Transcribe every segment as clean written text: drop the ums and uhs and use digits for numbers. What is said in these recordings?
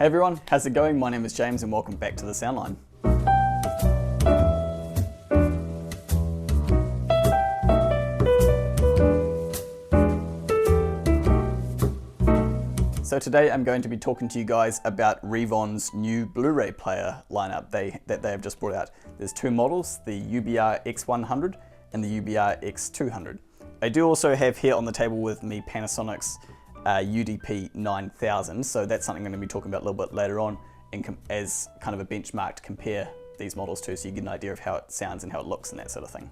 Hey everyone, how's it going? My name is James and welcome back to the Soundline. So today I'm going to be talking to you guys about Reavon's new Blu-ray player lineup that they have just brought out. There's two models, the UBR X100 and the UBR X200. I do also have here on the table with me Panasonic's UDP 9000, so that's something I'm going to be talking about a little bit later on as kind of a benchmark to compare these models to, so you get an idea of how it sounds and how it looks and that sort of thing.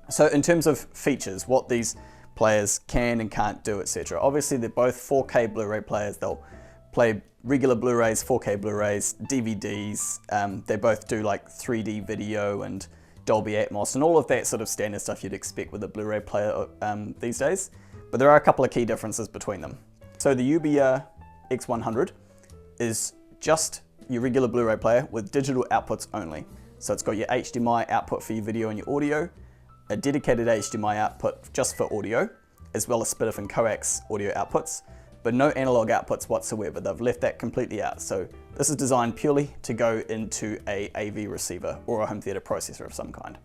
So in terms of features, what these players can and can't do, etc. Obviously they're both 4K Blu-ray players. They'll play regular Blu-rays, 4K Blu-rays, DVDs. They both do like 3D video and Dolby Atmos and all of that sort of standard stuff you'd expect with a Blu-ray player these days. But there are a couple of key differences between them. So the UBR X100 is just your regular Blu-ray player with digital outputs only. So it's got your HDMI output for your video and your audio, a dedicated HDMI output just for audio, as well as SPDIF and coax audio outputs, but no analog outputs whatsoever. They've left that completely out. So this is designed purely to go into a AV receiver or a home theater processor of some kind.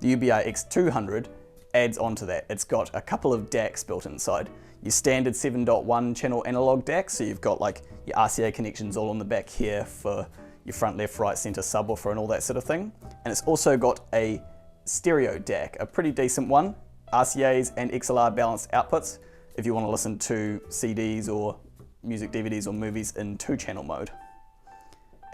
The UBR X200 adds on to that. It's got a couple of DACs built inside. Your standard 7.1 channel analog DAC, so you've got like your RCA connections all on the back here for your front, left, right, center subwoofer and all that sort of thing. And it's also got a stereo DAC, a pretty decent one, RCAs and XLR balanced outputs if you want to listen to CDs or music DVDs or movies in 2-channel mode.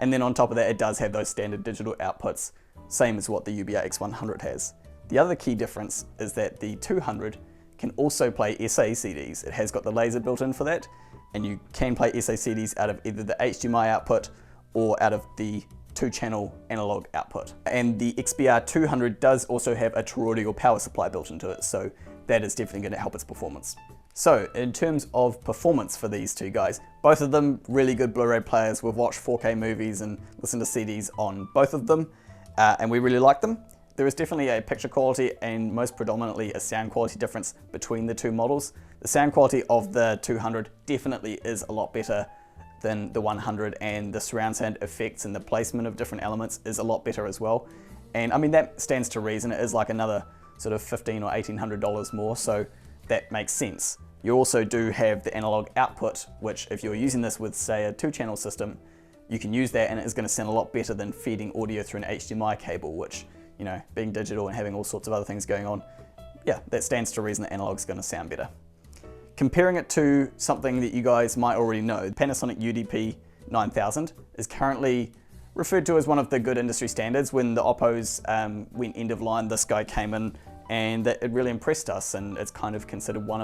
And then on top of that, it does have those standard digital outputs, same as what the UBR X100 has. The other key difference is that the 200 can also play SA CDs. It has got the laser built in for that, and you can play SA CDs out of either the HDMI output or out of the 2-channel analog output. And the XBR 200 does also have a toroidal power supply built into it, so that is definitely going to help its performance. So in terms of performance for these two guys, both of them really good Blu-ray players. We've watched 4K movies and listened to CDs on both of them, and we really like them. There is definitely a picture quality and most predominantly a sound quality difference between the two models. The sound quality of the 200 definitely is a lot better than the 100, and the surround sound effects and the placement of different elements is a lot better as well. And I mean, that stands to reason. It is like another sort of $1,500 or $1,800 more, so that makes sense. You also do have the analog output, which if you're using this with say a 2-channel system, you can use that and it is going to sound a lot better than feeding audio through an HDMI cable, which, you know, being digital and having all sorts of other things going on, yeah, that stands to reason that analog is going to sound better. Comparing it to something that you guys might already know, Panasonic UDP 9000 is currently referred to as one of the good industry standards. When the Oppos went end of line, this guy came in and it really impressed us, and it's kind of considered one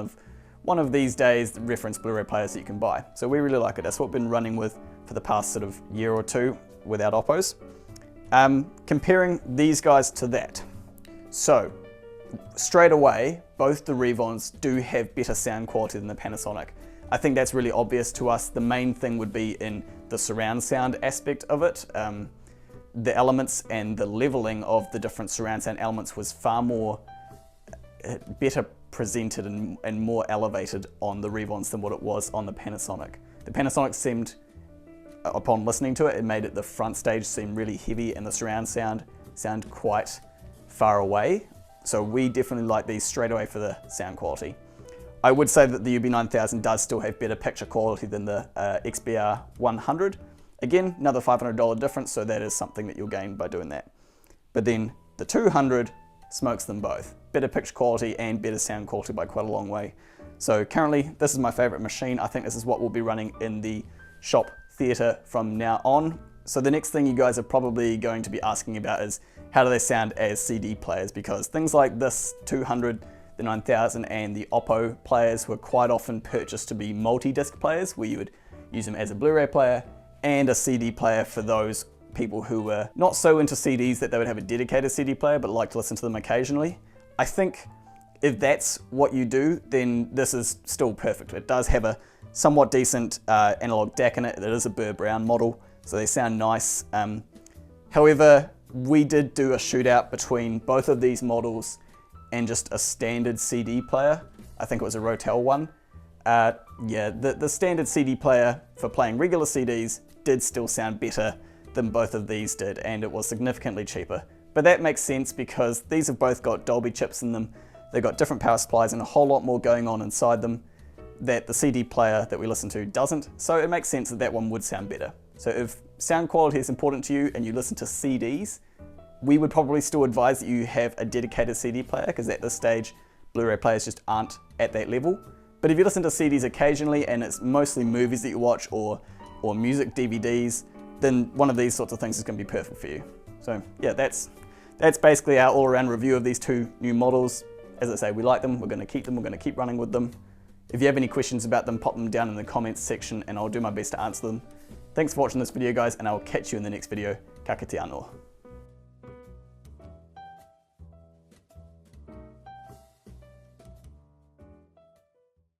of these days the reference Blu-ray players that you can buy. So we really like it. That's what we've been running with for the past sort of year or two without Oppos. Comparing these guys to that. So straight away, both the Reavons do have better sound quality than the Panasonic. I think that's really obvious to us. The main thing would be in the surround sound aspect of it. The elements and the leveling of the different surround sound elements was far more better presented and more elevated on the Reavons than what it was on the Panasonic. The Panasonic seemed, upon listening to it, it made the front stage seem really heavy and the surround sound quite far away. So we definitely like these straight away for the sound quality. I would say that the UB 9000 does still have better picture quality than the XBR 100. Again, another $500 difference, so that is something that you'll gain by doing that. But then the 200 smokes them both. Better picture quality and better sound quality by quite a long way. So currently, this is my favorite machine. I think this is what we'll be running in the shop theater from now on. So the next thing you guys are probably going to be asking about is how do they sound as CD players, because things like this 200, the 9000 and the Oppo players were quite often purchased to be multi-disc players where you would use them as a Blu-ray player and a CD player for those people who were not so into CDs that they would have a dedicated CD player but like to listen to them occasionally. I think if that's what you do, then this is still perfect. It does have a somewhat decent analog DAC in it. It is a Burr Brown model, so they sound nice. However, we did do a shootout between both of these models and just a standard CD player. I think it was a Rotel one. Yeah, the standard CD player for playing regular CDs did still sound better than both of these did, and it was significantly cheaper. But that makes sense because these have both got Dolby chips in them, they've got different power supplies and a whole lot more going on inside them that the CD player that we listen to doesn't, so it makes sense that that one would sound better. So if sound quality is important to you and you listen to CDs, we would probably still advise that you have a dedicated CD player, because at this stage, Blu-ray players just aren't at that level. But if you listen to CDs occasionally and it's mostly movies that you watch or music DVDs, then one of these sorts of things is going to be perfect for you. So yeah, that's basically our all-around review of these two new models. As I say, we like them, we're going to keep them, we're going to keep running with them. If you have any questions about them, pop them down in the comments section and I'll do my best to answer them. Thanks for watching this video, guys, and I'll catch you in the next video. Ka kite anō.